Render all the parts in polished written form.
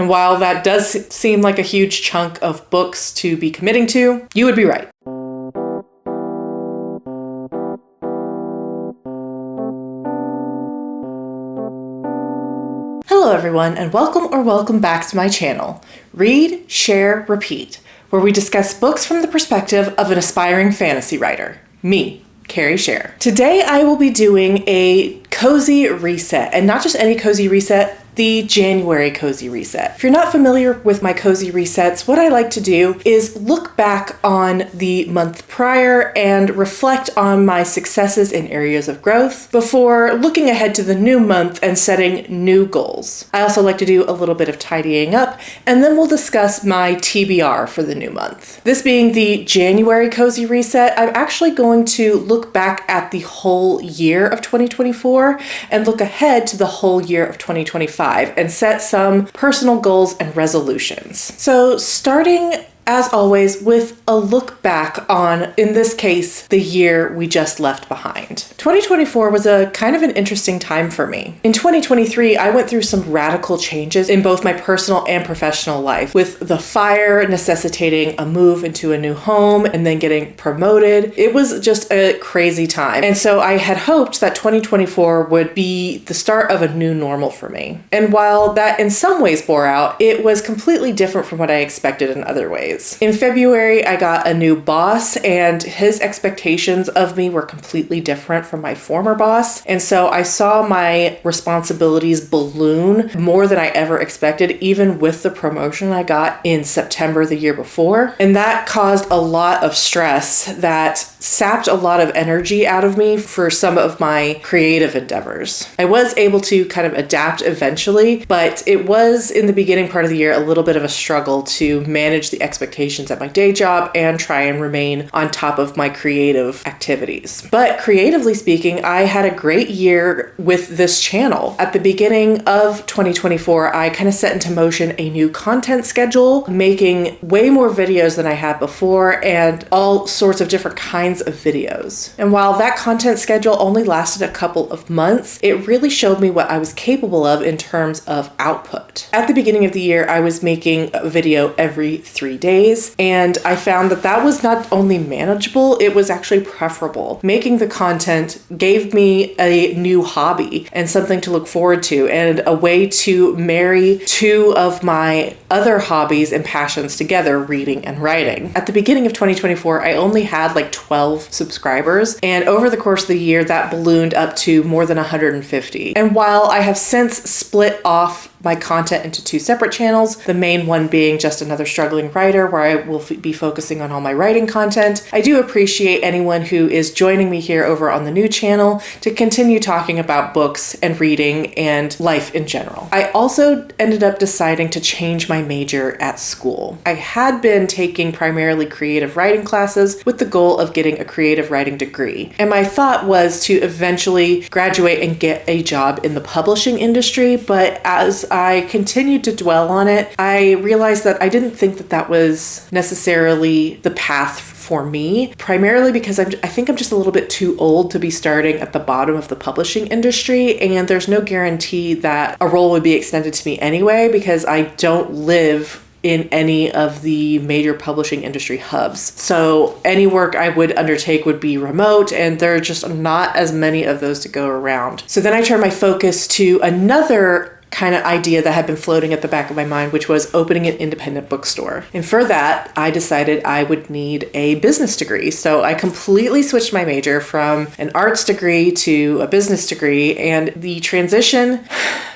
And while that does seem like a huge chunk of books to be committing to, you would be right. Hello everyone, and welcome back to my channel, Read, Share, Repeat, where we discuss books from the perspective of an aspiring fantasy writer, me, Carrie Share. Today I will be doing a cozy reset, and not just any cozy reset, the January cozy reset. If you're not familiar with my cozy resets, what I like to do is look back on the month prior and reflect on my successes in areas of growth before looking ahead to the new month and setting new goals. I also like to do a little bit of tidying up, and then we'll discuss my TBR for the new month. This being the January cozy reset, I'm actually going to look back at the whole year of 2024 and look ahead to the whole year of 2025. And set some personal goals and resolutions. So starting as always with a look back on, in this case, the year we just left behind. 2024 was a kind of an interesting time for me. In 2023, I went through some radical changes in both my personal and professional life, with the fire necessitating a move into a new home and then getting promoted. It was just a crazy time. And so I had hoped that 2024 would be the start of a new normal for me. And while that in some ways bore out, it was completely different from what I expected in other ways. In February, I got a new boss, and his expectations of me were completely different from my former boss. And so I saw my responsibilities balloon more than I ever expected, even with the promotion I got in September the year before. And that caused a lot of stress that sapped a lot of energy out of me for some of my creative endeavors. I was able to kind of adapt eventually, but it was in the beginning part of the year a little bit of a struggle to manage the expectations at my day job and try and remain on top of my creative activities. But creatively speaking, I had a great year with this channel. At the beginning of 2024, I kind of set into motion a new content schedule, making way more videos than I had before and all sorts of different kinds of videos. And while that content schedule only lasted a couple of months, it really showed me what I was capable of in terms of output. At the beginning of the year, I was making a video every 3 days. And I found that that was not only manageable, it was actually preferable. Making the content gave me a new hobby and something to look forward to, and a way to marry two of my other hobbies and passions together, reading and writing. At the beginning of 2024, I only had like 12 subscribers, and over the course of the year, that ballooned up to more than 150. And while I have since split off my content into two separate channels, the main one being Just Another Struggling Writer, where I will be focusing on all my writing content, I do appreciate anyone who is joining me here over on the new channel to continue talking about books and reading and life in general. I also ended up deciding to change my major at school. I had been taking primarily creative writing classes with the goal of getting a creative writing degree. And my thought was to eventually graduate and get a job in the publishing industry, but as I continued to dwell on it, I realized that I didn't think that that was necessarily the path for me, primarily because I think I'm just a little bit too old to be starting at the bottom of the publishing industry, and there's no guarantee that a role would be extended to me anyway, because I don't live in any of the major publishing industry hubs. So any work I would undertake would be remote, and there are just not as many of those to go around. So then I turned my focus to another kind of idea that had been floating at the back of my mind, which was opening an independent bookstore. And for that, I decided I would need a business degree. So I completely switched my major from an arts degree to a business degree, and the transition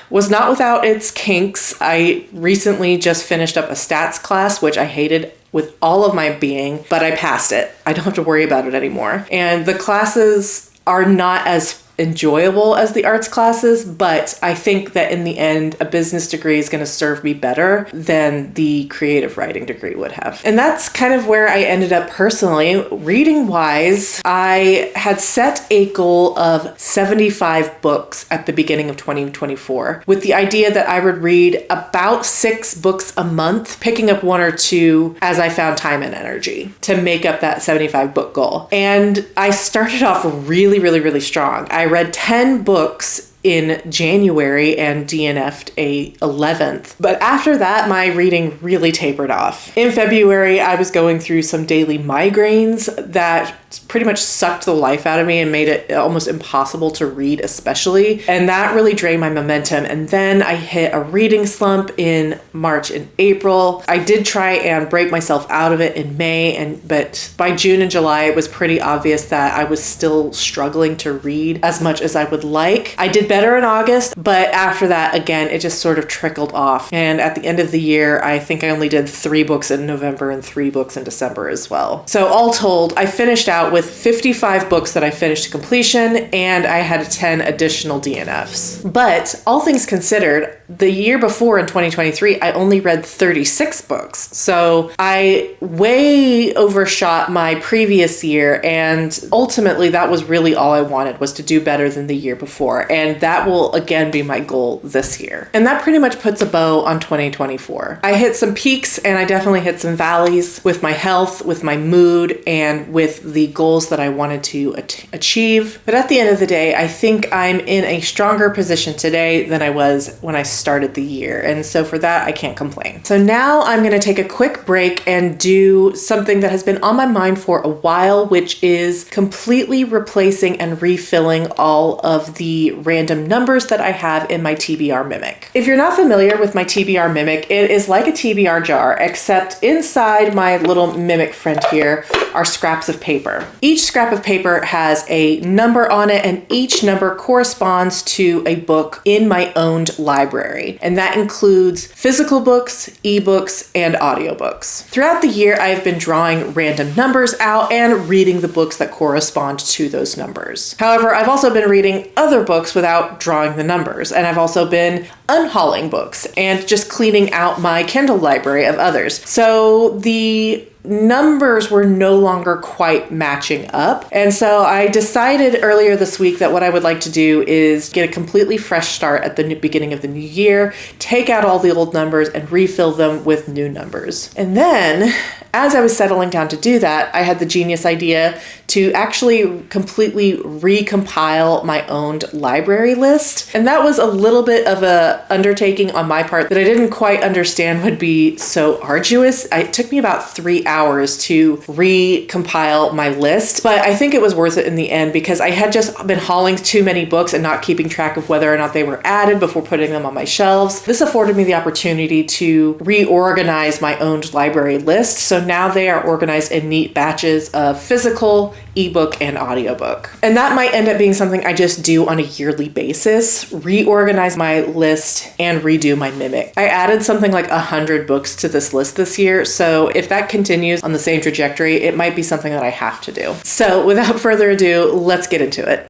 was not without its kinks. I recently just finished up a stats class, which I hated with all of my being, but I passed it. I don't have to worry about it anymore. And the classes are not as enjoyable as the arts classes, but I think that in the end, a business degree is going to serve me better than the creative writing degree would have. And that's kind of where I ended up personally. Reading wise, I had set a goal of 75 books at the beginning of 2024, with the idea that I would read about 6 books a month, picking up 1 or 2 as I found time and energy to make up that 75 book goal. And I started off really strong. I read 10 books in January and DNF'd a 11th. But after that, my reading really tapered off. In February, I was going through some daily migraines that pretty much sucked the life out of me and made it almost impossible to read, especially. And that really drained my momentum. And then I hit a reading slump in March and April. I did try and break myself out of it in May, but by June and July, it was pretty obvious that I was still struggling to read as much as I would like. I did better in August, but after that, again, it just sort of trickled off. And at the end of the year, I think I only did 3 books in November and 3 books in December as well. So all told, I finished out with 55 books that I finished to completion, and I had 10 additional DNFs. But all things considered, the year before in 2023, I only read 36 books. So I way overshot my previous year, and ultimately that was really all I wanted, was to do better than the year before. And that will again be my goal this year. And that pretty much puts a bow on 2024. I hit some peaks and I definitely hit some valleys with my health, with my mood, and with the goals that I wanted to achieve. But at the end of the day, I think I'm in a stronger position today than I was when I started the year. And so for that, I can't complain. So now I'm going to take a quick break and do something that has been on my mind for a while, which is completely replacing and refilling all of the random numbers that I have in my TBR Mimic. If you're not familiar with my TBR Mimic, it is like a TBR jar, except inside my little Mimic friend here are scraps of paper. Each scrap of paper has a number on it, and each number corresponds to a book in my owned library. And that includes physical books, ebooks, and audiobooks. Throughout the year, I've been drawing random numbers out and reading the books that correspond to those numbers. However, I've also been reading other books without drawing the numbers, and I've also been unhauling books and just cleaning out my Kindle library of others. So the numbers were no longer quite matching up. And so I decided earlier this week that what I would like to do is get a completely fresh start at the beginning of the new year, take out all the old numbers and refill them with new numbers. And then as I was settling down to do that, I had the genius idea to actually completely recompile my owned library list. And that was a little bit of a undertaking on my part that I didn't quite understand would be so arduous. It took me about 3 hours to recompile my list, but I think it was worth it in the end because I had just been hauling too many books and not keeping track of whether or not they were added before putting them on my shelves. This afforded me the opportunity to reorganize my owned library list. So now they are organized in neat batches of physical, ebook, and audiobook. And that might end up being something I just do on a yearly basis, reorganize my list and redo my Mimic. I added something like 100 books to this list this year, so if that continues on the same trajectory, it might be something that I have to do. So without further ado, let's get into it.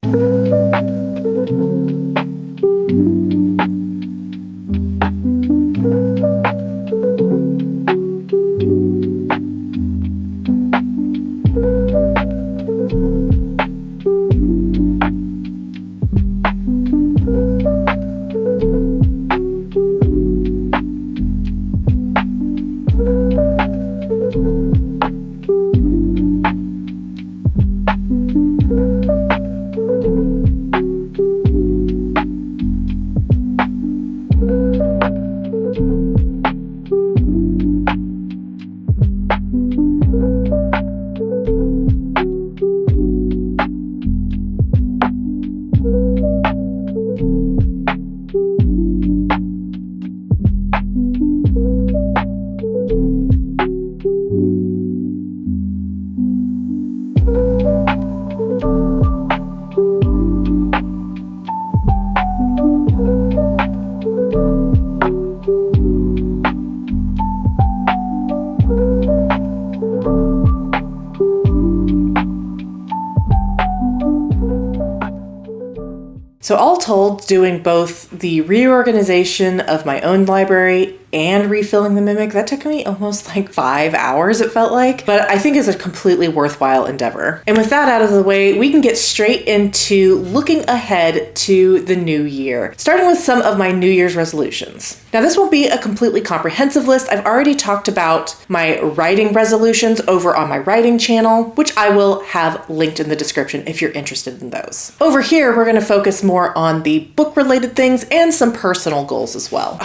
So all told, doing both the reorganization of my own library and refilling the Mimic. That took me almost like 5 hours, it felt like, but I think it's a completely worthwhile endeavor. And with that out of the way, we can get straight into looking ahead to the new year, starting with some of my New Year's resolutions. Now, this won't be a completely comprehensive list. I've already talked about my writing resolutions over on my writing channel, which I will have linked in the description if you're interested in those. Over here, we're going to focus more on the book-related things and some personal goals as well.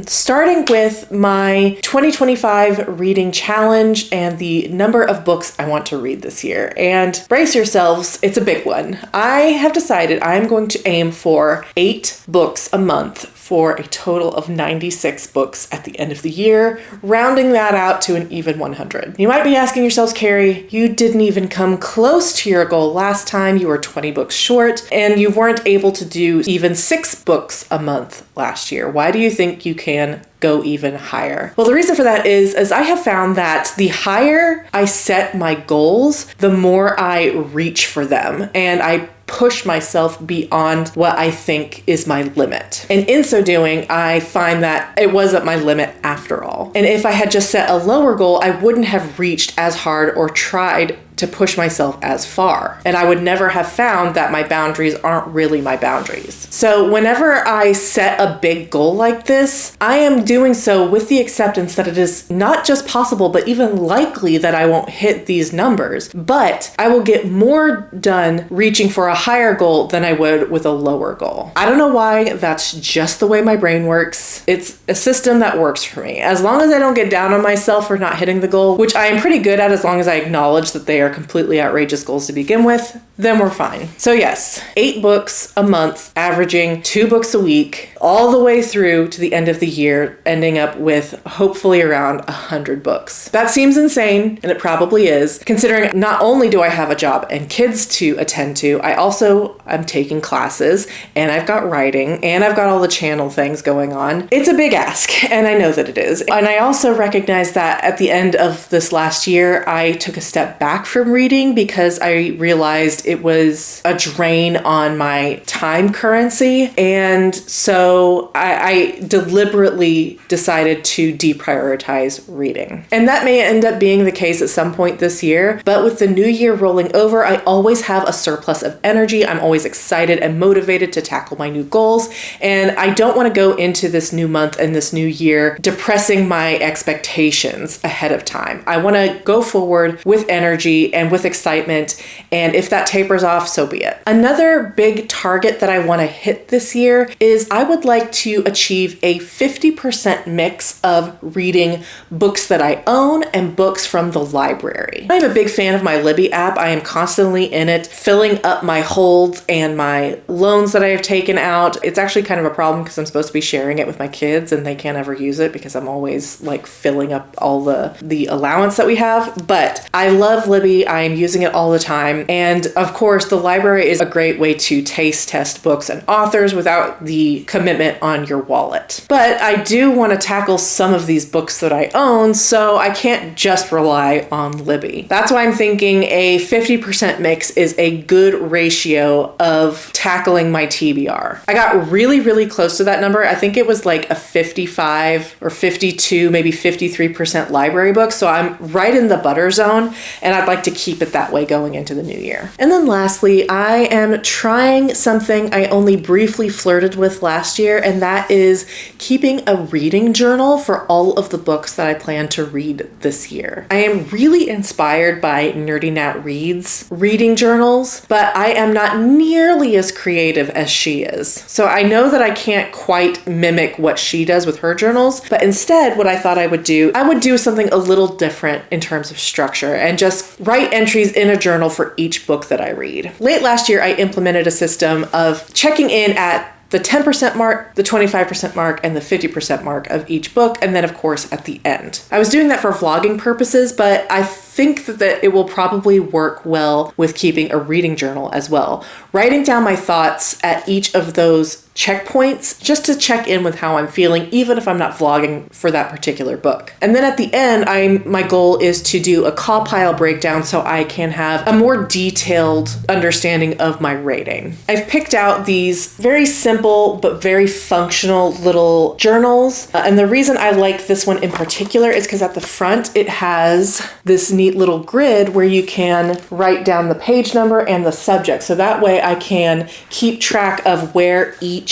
Starting with my 2025 reading challenge and the number of books I want to read this year. And brace yourselves, it's a big one. I have decided I'm going to aim for 8 books a month for a total of 96 books at the end of the year, rounding that out to an even 100. You might be asking yourselves, Carrie, you didn't even come close to your goal last time. You were 20 books short, and you weren't able to do even 6 books a month last year. Why do you think you can go even higher? Well, the reason for that is I have found that the higher I set my goals, the more I reach for them, and I push myself beyond what I think is my limit. And in so doing, I find that it wasn't my limit after all. And if I had just set a lower goal, I wouldn't have reached as hard or tried to push myself as far. And I would never have found that my boundaries aren't really my boundaries. So whenever I set a big goal like this, I am doing so with the acceptance that it is not just possible, but even likely that I won't hit these numbers, but I will get more done reaching for a higher goal than I would with a lower goal. I don't know why, that's just the way my brain works. It's a system that works for me. As long as I don't get down on myself for not hitting the goal, which I am pretty good at as long as I acknowledge that they are completely outrageous goals to begin with, then we're fine. So yes, 8 books a month, averaging 2 books a week, all the way through to the end of the year, ending up with hopefully around 100 books. That seems insane, and it probably is, considering not only do I have a job and kids to attend to, I also am taking classes, and I've got writing, and I've got all the channel things going on. It's a big ask, and I know that it is. And I also recognize that at the end of this last year, I took a step back from reading because I realized it was a drain on my time currency. And so I deliberately decided to deprioritize reading. And that may end up being the case at some point this year, but with the new year rolling over, I always have a surplus of energy. I'm always excited and motivated to tackle my new goals. And I don't want to go into this new month and this new year depressing my expectations ahead of time. I want to go forward with energy and with excitement, and if that tapers off, so be it. Another big target that I want to hit this year is I would like to achieve a 50% mix of reading books that I own and books from the library. I'm a big fan of my Libby app. I am constantly in it, filling up my holds and my loans that I have taken out. It's actually kind of a problem because I'm supposed to be sharing it with my kids and they can't ever use it because I'm always like filling up all the allowance that we have. But I love Libby. I'm using it all the time. And of course, the library is a great way to taste test books and authors without the commitment on your wallet. But I do want to tackle some of these books that I own, so I can't just rely on Libby. That's why I'm thinking a 50% mix is a good ratio of tackling my TBR. I got really, really close to that number. I think it was like a 55 or 52, maybe 53% library book. So I'm right in the butter zone, and I'd like to keep it that way going into the new year. And then lastly, I am trying something I only briefly flirted with last year, and that is keeping a reading journal for all of the books that I plan to read this year. I am really inspired by Nerdy Nat Reads reading journals, but I am not nearly as creative as she is. So I know that I can't quite mimic what she does with her journals, but instead what I thought I would do something a little different in terms of structure and just write entries in a journal for each book that I read. Late last year, I implemented a system of checking in at the 10% mark, the 25% mark, and the 50% mark of each book, and then of course at the end. I was doing that for vlogging purposes, but I think that it will probably work well with keeping a reading journal as well. Writing down my thoughts at each of those checkpoints just to check in with how I'm feeling, even if I'm not vlogging for that particular book. And then at the end, my goal is to do a call pile breakdown so I can have a more detailed understanding of my rating. I've picked out these very simple but very functional little journals. And the reason I like this one in particular is because at the front, it has this neat little grid where you can write down the page number and the subject. So that way I can keep track of where each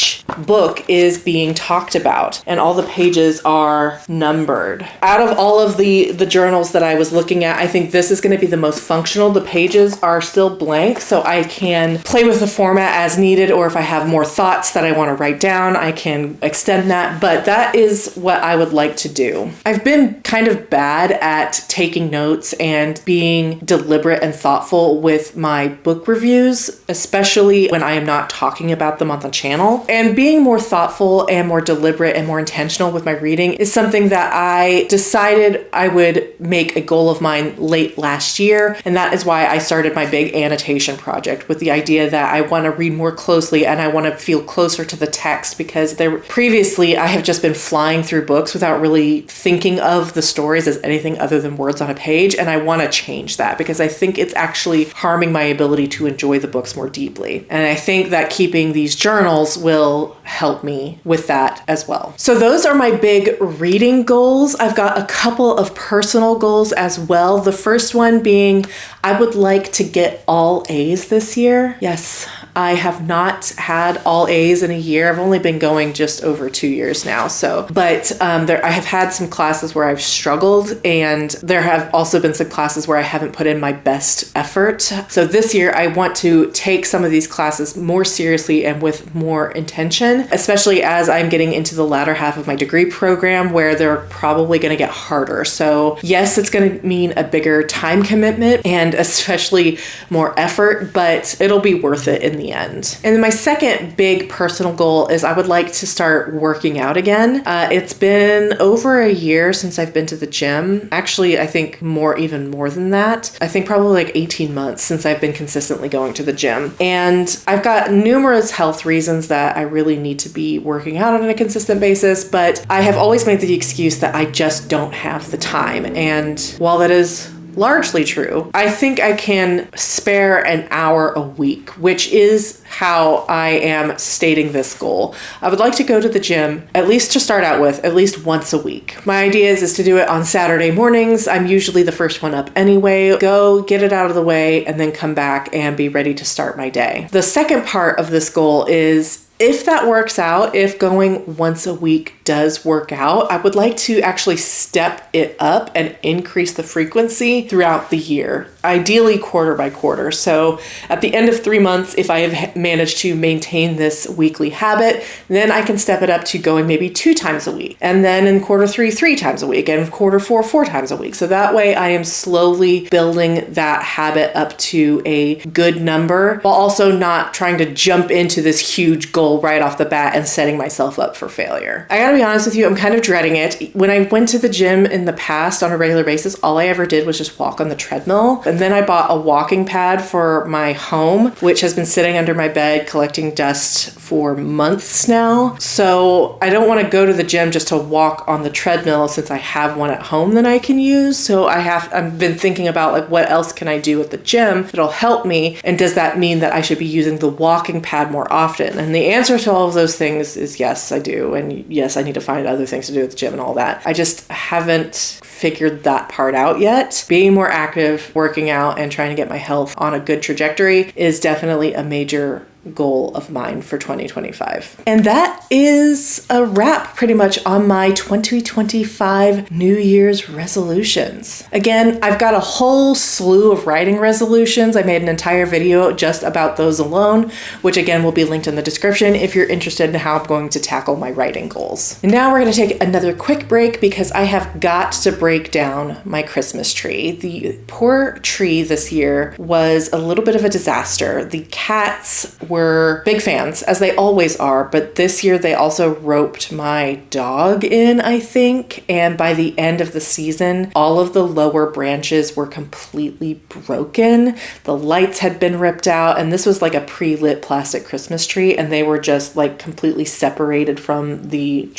book is being talked about, and all the pages are numbered. Out of all of the journals that I was looking at, I think this is going to be the most functional. The pages are still blank, so I can play with the format as needed, or if I have more thoughts that I want to write down, I can extend that, but that is what I would like to do. I've been kind of bad at taking notes and being deliberate and thoughtful with my book reviews, especially when I am not talking about them on the channel. And being more thoughtful and more deliberate and more intentional with my reading is something that I decided I would make a goal of mine late last year. And that is why I started my big annotation project, with the idea that I want to read more closely and I want to feel closer to the text, because previously I have just been flying through books without really thinking of the stories as anything other than words on a page. And I want to change that because I think it's actually harming my ability to enjoy the books more deeply. And I think that keeping these journals will help me with that as well. So those are my big reading goals. I've got a couple of personal goals as well. The first one being I would like to get all A's this year. Yes, I have not had all A's in a year. I've only been going just over 2 years now. But I have had some classes where I've struggled, and there have also been some classes where I haven't put in my best effort. So this year I want to take some of these classes more seriously and with more intention, especially as I'm getting into the latter half of my degree program where they're probably going to get harder. So yes, it's going to mean a bigger time commitment and especially more effort, but it'll be worth it in the end. And then my second big personal goal is I would like to start working out again. It's been over a year since I've been to the gym. Actually, I think even more than that. I think probably like 18 months since I've been consistently going to the gym. And I've got numerous health reasons that I really need to be working out on a consistent basis, but I have always made the excuse that I just don't have the time. And while that is largely true, I think I can spare an hour a week, which is how I am stating this goal. I would like to go to the gym, at least to start out with, at least once a week. My idea is to do it on Saturday mornings. I'm usually the first one up anyway. Go get it out of the way and then come back and be ready to start my day. The second part of this goal is, if that works out, if going once a week does work out, I would like to actually step it up and increase the frequency throughout the year, ideally quarter by quarter. So at the end of 3 months, if I have managed to maintain this weekly habit, then I can step it up to going maybe 2 times a week. And then in quarter 3, 3 times a week, and in quarter 4, 4 times a week. So that way I am slowly building that habit up to a good number, while also not trying to jump into this huge goal right off the bat and setting myself up for failure. I gotta be honest with you, I'm kind of dreading it. When I went to the gym in the past on a regular basis, all I ever did was just walk on the treadmill. And then I bought a walking pad for my home, which has been sitting under my bed collecting dust for months now. So I don't want to go to the gym just to walk on the treadmill since I have one at home that I can use. So I've been thinking about like, what else can I do at the gym that'll help me? And does that mean that I should be using the walking pad more often? And the answer to all of those things is yes, I do. And yes, I need to find other things to do at the gym and all that. I just haven't figured that part out yet. Being more active, working out, and trying to get my health on a good trajectory is definitely a major goal of mine for 2025. And that is a wrap pretty much on my 2025 New Year's resolutions. Again, I've got a whole slew of writing resolutions. I made an entire video just about those alone, which again will be linked in the description if you're interested in how I'm going to tackle my writing goals. And now we're going to take another quick break because I have got to break down my Christmas tree. The poor tree this year was a little bit of a disaster. The cats were were big fans, as they always are, but this year they also roped my dog in, I think, and by the end of the season, all of the lower branches were completely broken. The lights had been ripped out, and this was like a pre-lit plastic Christmas tree, and they were just like completely separated from the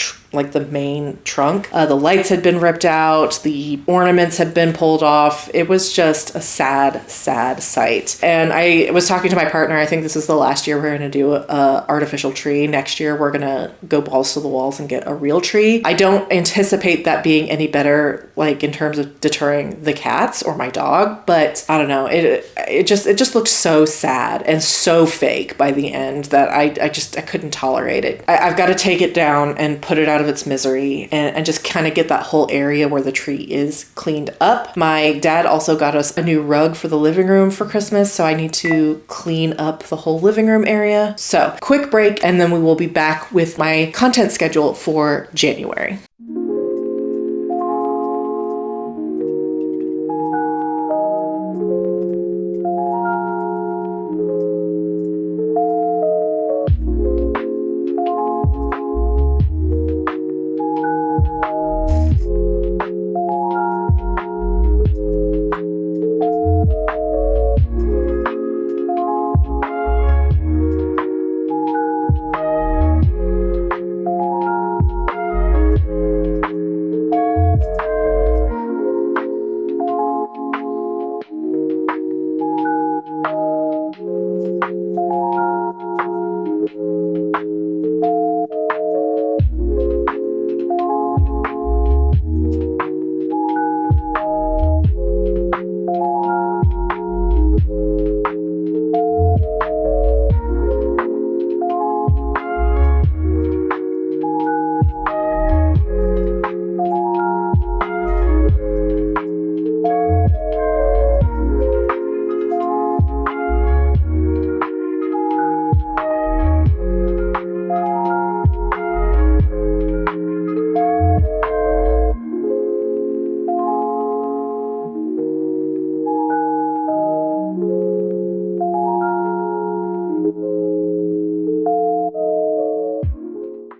main trunk. The lights had been ripped out, the ornaments had been pulled off. It was just a sad, sad sight. And I was talking to my partner, I think this is the last year we're going to do a artificial tree. Next year we're going to go balls to the walls and get a real tree. I don't anticipate that being any better, like in terms of deterring the cats or my dog, but I don't know. It just looked so sad and so fake by the end that I couldn't tolerate it. I've got to take it down and put it out of its misery and just kind of get that whole area where the tree is cleaned up. My dad also got us a new rug for the living room for Christmas, so I need to clean up the whole living room area. So quick break, and then we will be back with my content schedule for January.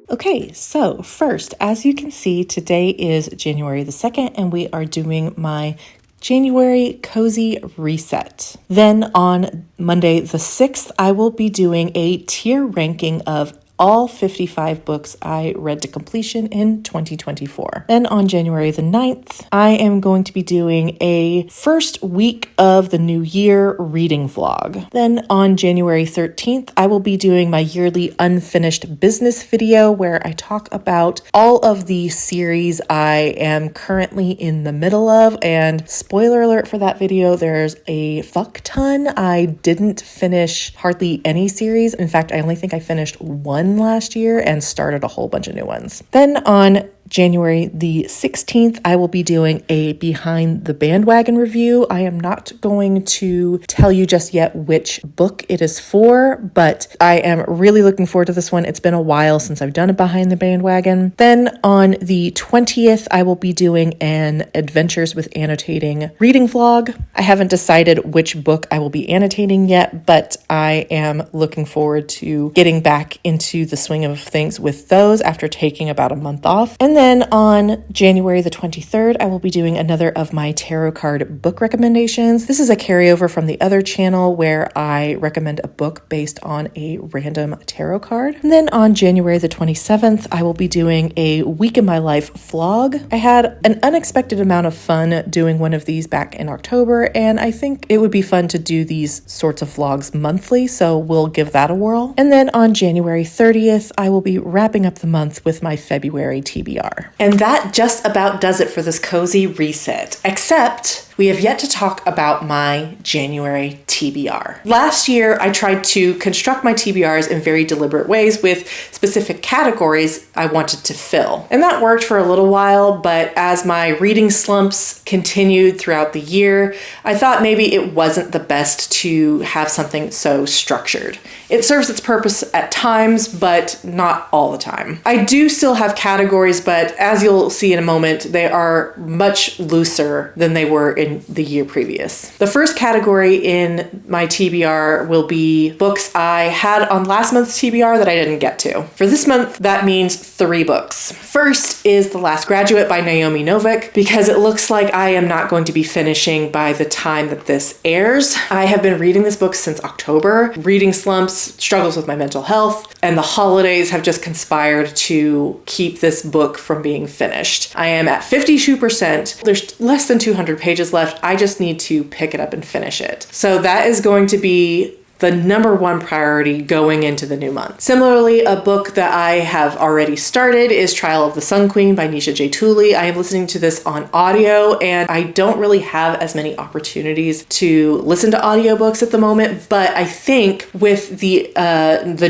Okay, so first, as you can see, today is January the 2nd, and we are doing my January Cozy Reset. Then on Monday the 6th, I will be doing a tier ranking of all 55 books I read to completion in 2024. Then on January the 9th, I am going to be doing a first week of the new year reading vlog. Then on January 13th, I will be doing my yearly unfinished business video where I talk about all of the series I am currently in the middle of. And spoiler alert for that video, there's a fuck ton. I didn't finish hardly any series. In fact, I only think I finished one last year and started a whole bunch of new ones. Then on January the 16th, I will be doing a Behind the Bandwagon review. I am not going to tell you just yet which book it is for, but I am really looking forward to this one. It's been a while since I've done a Behind the Bandwagon. Then on the 20th, I will be doing an Adventures with Annotating reading vlog. I haven't decided which book I will be annotating yet, but I am looking forward to getting back into the swing of things with those after taking about a month off. And then on January the 23rd, I will be doing another of my tarot card book recommendations. This is a carryover from the other channel where I recommend a book based on a random tarot card. And then on January the 27th, I will be doing a week in my life vlog. I had an unexpected amount of fun doing one of these back in October, and I think it would be fun to do these sorts of vlogs monthly, so we'll give that a whirl. And then on January 30th, I will be wrapping up the month with my February TBR. And that just about does it for this cozy reset, except we have yet to talk about my January TBR. Last year, I tried to construct my TBRs in very deliberate ways with specific categories I wanted to fill. And that worked for a little while, but as my reading slumps continued throughout the year, I thought maybe it wasn't the best to have something so structured. It serves its purpose at times, but not all the time. I do still have categories, but as you'll see in a moment, they are much looser than they were in in the year previous. The first category in my TBR will be books I had on last month's TBR that I didn't get to. For this month, that means 3 books. First is The Last Graduate by Naomi Novik, because it looks like I am not going to be finishing by the time that this airs. I have been reading this book since October. Reading slumps, struggles with my mental health, and the holidays have just conspired to keep this book from being finished. I am at 52%. There's less than 200 pages left. I just need to pick it up and finish it. So that is going to be the number one priority going into the new month. Similarly, a book that I have already started is Trial of the Sun Queen by Nisha J. Tooley. I am listening to this on audio, and I don't really have as many opportunities to listen to audiobooks at the moment, but I think with the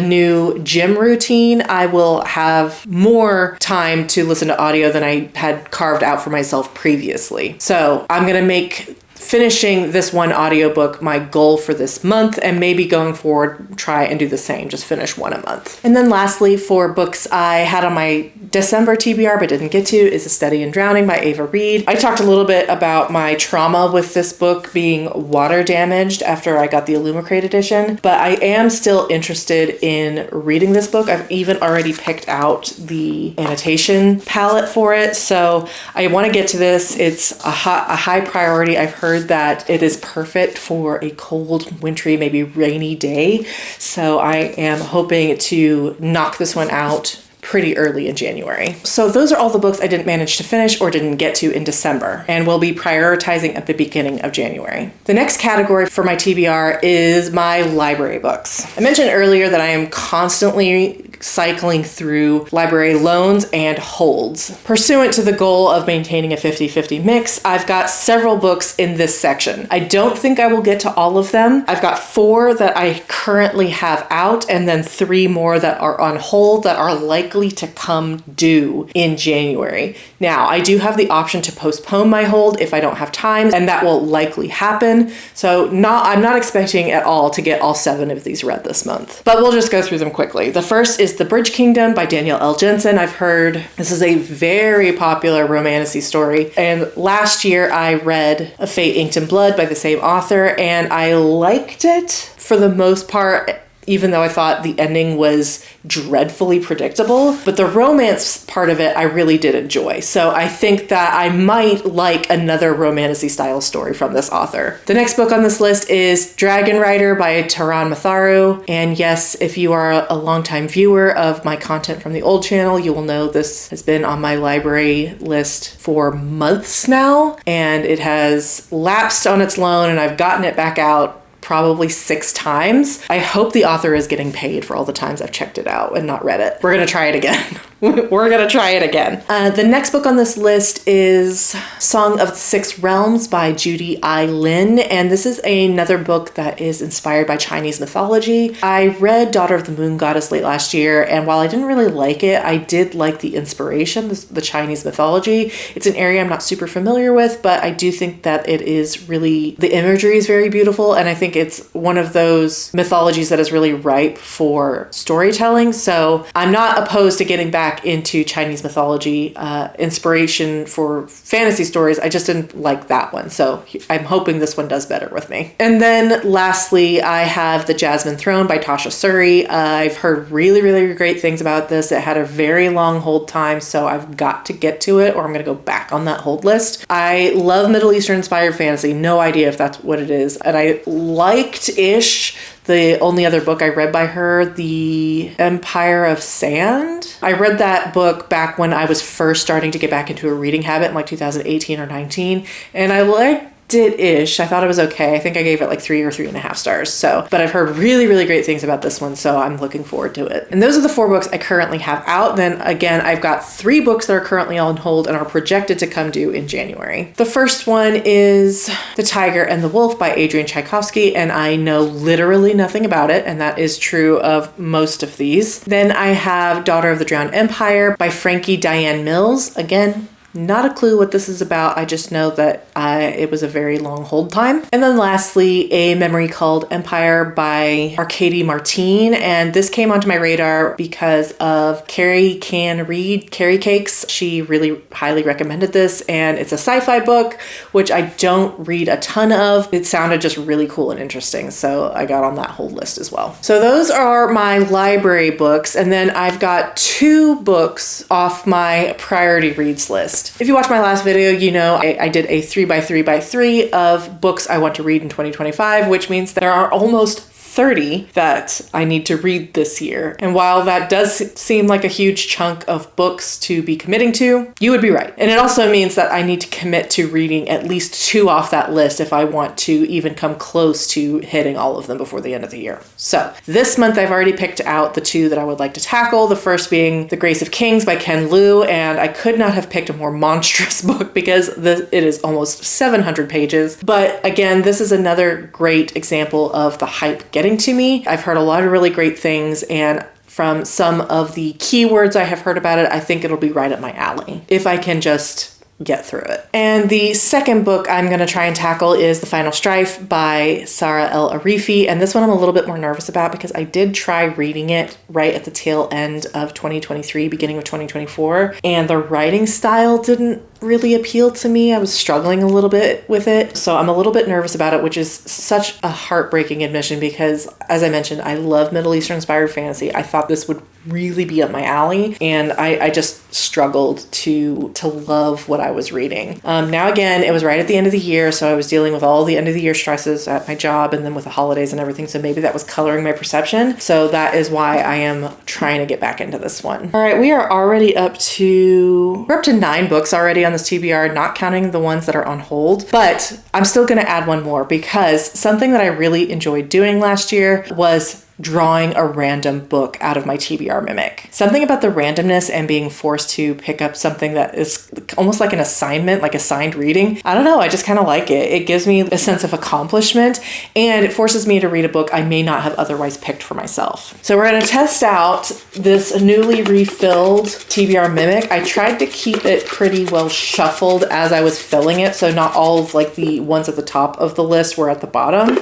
new gym routine, I will have more time to listen to audio than I had carved out for myself previously. So I'm gonna make finishing this one audiobook my goal for this month, and maybe going forward try and do the same, just finish one a month. And then lastly, for books I had on my December TBR but didn't get to, is A Study in Drowning by Ava Reed. I talked a little bit about my trauma with this book being water damaged after I got the Illumicrate edition, but I am still interested in reading this book. I've even already picked out the annotation palette for it, so I want to get to this. It's a high priority. I've heard that it is perfect for a cold, wintry, maybe rainy day. So I am hoping to knock this one out pretty early in January. So those are all the books I didn't manage to finish or didn't get to in December, and will be prioritizing at the beginning of January. The next category for my TBR is my library books. I mentioned earlier that I am constantly cycling through library loans and holds. Pursuant to the goal of maintaining a 50-50 mix, I've got several books in this section. I don't think I will get to all of them. I've got 4 that I currently have out, and then 3 more that are on hold that are likely to come due in January. Now, I do have the option to postpone my hold if I don't have time, and that will likely happen. So I'm not expecting at all to get all 7 of these read this month, but we'll just go through them quickly. The first is The Bridge Kingdom by Danielle L. Jensen. I've heard this is a very popular romantasy story, and last year I read A Fate Inked in Blood by the same author, and I liked it for the most part, even though I thought the ending was dreadfully predictable. But the romance part of it I really did enjoy. So I think that I might like another romantasy style story from this author. The next book on this list is Dragon Rider by Taran Matharu. And yes, if you are a longtime viewer of my content from the old channel, you will know this has been on my library list for months now, and it has lapsed on its loan, and I've gotten it back out probably 6 times. I hope the author is getting paid for all the times I've checked it out and not read it. We're gonna try it again. We're gonna try it again. The next book on this list is Song of the Six Realms by Judy I. Lin, and this is another book that is inspired by Chinese mythology. I read Daughter of the Moon Goddess late last year, and while I didn't really like it, I did like the inspiration, the Chinese mythology. It's an area I'm not super familiar with, but I do think that it is really, the imagery is very beautiful, and I think it's one of those mythologies that is really ripe for storytelling. So I'm not opposed to getting back into Chinese mythology inspiration for fantasy stories. I just didn't like that one. So I'm hoping this one does better with me. And then lastly, I have The Jasmine Throne by Tasha Suri. I've heard really, really great things about this. It had a very long hold time, so I've got to get to it or I'm going to go back on that hold list. I love Middle Eastern inspired fantasy. No idea if that's what it is. And I liked-ish the only other book I read by her, The Empire of Sand. I read that book back when I was first starting to get back into a reading habit in like 2018 or 19, and I liked it-ish. I thought it was okay. I think I gave it like 3 or 3.5 stars. So, but I've heard really, really great things about this one, so I'm looking forward to it. And those are the 4 books I currently have out. Then again, I've got 3 books that are currently on hold and are projected to come due in January. The first one is The Tiger and the Wolf by Adrian Tchaikovsky, and I know literally nothing about it, and that is true of most of these. Then I have Daughter of the Drowned Empire by Frankie Diane Mills. Again, Not a clue what this is about. I just know that it was a very long hold time. And then lastly, a memory called Empire by Arcady Martine. And this came onto my radar because of Carrie Cakes. She really highly recommended this, and it's a sci-fi book, which I don't read a ton of. It sounded just really cool and interesting, so I got on that whole list as well. So those are my library books, and then I've got 2 books off my priority reads list. If you watched my last video, you know I did a 3x3x3 of books I want to read in 2025, which means there are almost 30 that I need to read this year. And while that does seem like a huge chunk of books to be committing to, you would be right. And it also means that I need to commit to reading at least 2 off that list if I want to even come close to hitting all of them before the end of the year. So this month I've already picked out the 2 that I would like to tackle. The first being The Grace of Kings by Ken Liu, and I could not have picked a more monstrous book because it is almost 700 pages. But again, this is another great example of the hype getting to me. I've heard a lot of really great things, and from some of the keywords I have heard about it, I think it'll be right up my alley if I can just get through it. And the second book I'm going to try and tackle is The Final Strife by Sarah El Arifi. And this one I'm a little bit more nervous about because I did try reading it right at the tail end of 2023, beginning of 2024. And the writing style didn't really appeal to me. I was struggling a little bit with it. So I'm a little bit nervous about it, which is such a heartbreaking admission because, as I mentioned, I love Middle Eastern inspired fantasy. I thought this would really be up my alley, and I just struggled to love what I was reading. Now again, it was right at the end of the year, so I was dealing with all the end of the year stresses at my job and then with the holidays and everything, so maybe that was coloring my perception. So that is why I am trying to get back into this one. All right, we're up to 9 books already on this TBR, not counting the ones that are on hold, but I'm still going to add one more because something that I really enjoyed doing last year was drawing a random book out of my TBR mimic. Something about the randomness and being forced to pick up something that is almost like an assignment, like assigned reading. I don't know, I just kind of like it. It gives me a sense of accomplishment, and it forces me to read a book I may not have otherwise picked for myself. So we're going to test out this newly refilled TBR mimic. I tried to keep it pretty well shuffled as I was filling it, so not all of like the ones at the top of the list were at the bottom.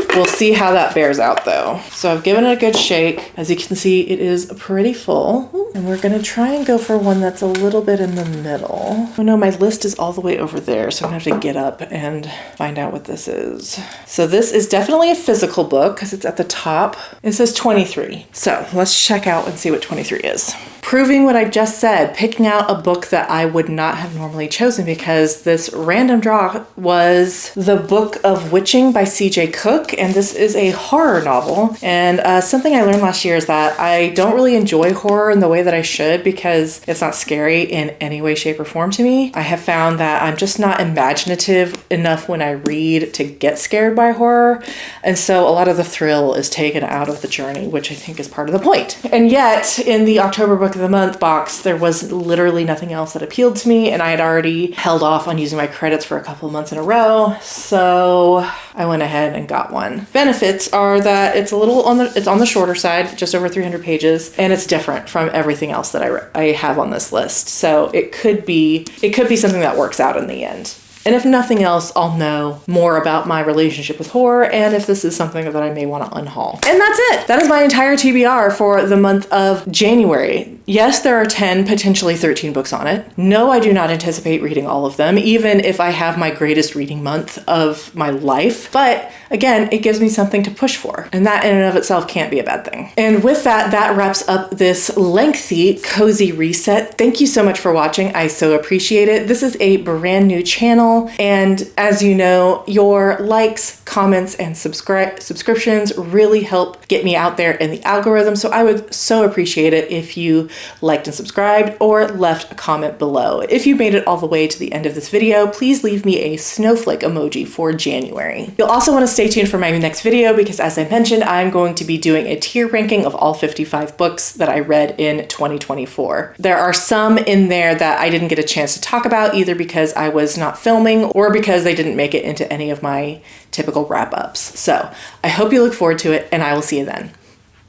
We'll see how that bears out though. So I've given it a good shake. As you can see, it is pretty full. And we're gonna try and go for one that's a little bit in the middle. Oh no, my list is all the way over there, so I'm gonna have to get up and find out what this is. So this is definitely a physical book because it's at the top. It says 23. So let's check out and see what 23 is. Proving what I just said, picking out a book that I would not have normally chosen because this random draw was The Book of Witching by C.J. Cook, and this is a horror novel. And something I learned last year is that I don't really enjoy horror in the way that I should because it's not scary in any way, shape, or form to me. I have found that I'm just not imaginative enough when I read to get scared by horror, and so a lot of the thrill is taken out of the journey, which I think is part of the point. And yet, in the October Book of the Month box, there was literally nothing else that appealed to me, and I had already held off on using my credits for a couple of months in a row, so I went ahead and got one. Benefits are that it's a little on the shorter side, just over 300 pages, and it's different from everything else that I have on this list. So it could be something that works out in the end. And if nothing else, I'll know more about my relationship with horror and if this is something that I may want to unhaul. And that's it. That is my entire TBR for the month of January. Yes, there are 10, potentially 13 books on it. No, I do not anticipate reading all of them, even if I have my greatest reading month of my life. But again, it gives me something to push for. And that in and of itself can't be a bad thing. And with that, that wraps up this lengthy, cozy reset. Thank you so much for watching. I so appreciate it. This is a brand new channel. And as you know, your likes, comments, and subscriptions really help get me out there in the algorithm. So I would so appreciate it if you liked and subscribed or left a comment below. If you made it all the way to the end of this video, please leave me a snowflake emoji for January. You'll also want to stay tuned for my next video because, as I mentioned, I'm going to be doing a tier ranking of all 55 books that I read in 2024. There are some in there that I didn't get a chance to talk about either because I was not filming or because they didn't make it into any of my typical wrap-ups. So I hope you look forward to it, and I will see you then.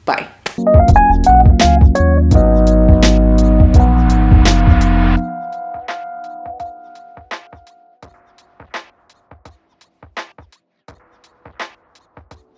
Bye.